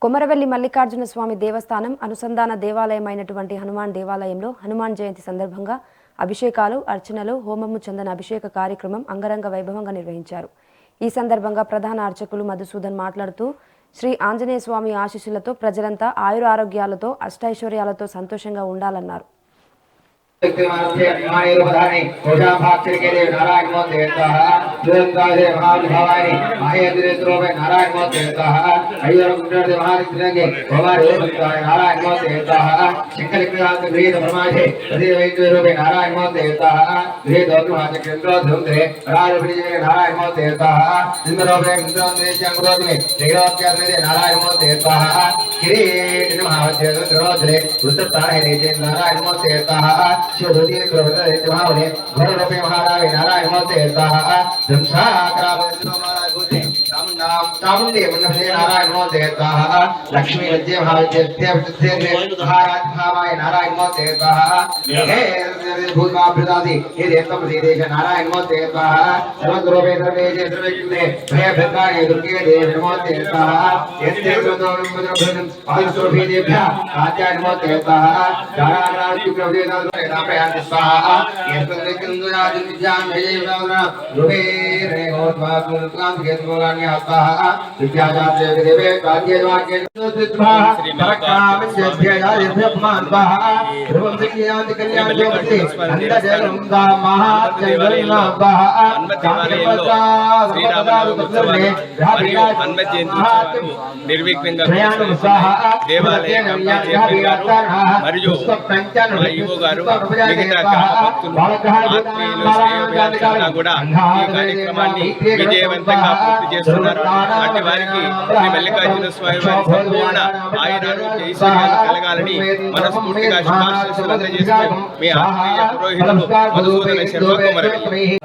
కొమరవెల్లి మల్లికార్జున స్వామి దేవస్థానం అనుసంధాన దేవాలయమైనటువంటి హనుమాన్ దేవాలయంలో హనుమాన్ జయంతి సందర్భంగా అభిషేకాలు, అర్చనలు, హోమము, చందన అభిషేక కార్యక్రమం అంగరంగ వైభవంగా నిర్వహించారు. ఈ సందర్భంగా ప్రధాన అర్చకులు మధుసూదన్ మాట్లాడుతూ శ్రీ ఆంజనేయ స్వామి ఆశీస్సులతో ప్రజలంతా ఆయుర ఆరోగ్యాలతో అష్టైశ్వర్యాలతో సంతోషంగా ఉండాలన్నారు. लक्ष्मी विद्य महाराज नारायण नारायण నిర్విఘ్నంగా దేవాలయ కమిటీ మరియు ఈవో గారు మిగతా ఆత్మీయులు కూడా ఈ కార్యక్రమాన్ని విజయవంతంగా పూర్తి చేస్తున్నారు. అటు వారికి శ్రీ మల్లికార్జున స్వామి వారి సంపూర్ణ ఆయురారోగ్య ఐశ్వర్యాలు కలగాలని మనస్ఫూర్తిగా శుభాకాంక్షలు అందజేస్తూ మీ ఆత్మీయ పురోహితులు మధుసూదన శర్మ కొమరవెల్లి.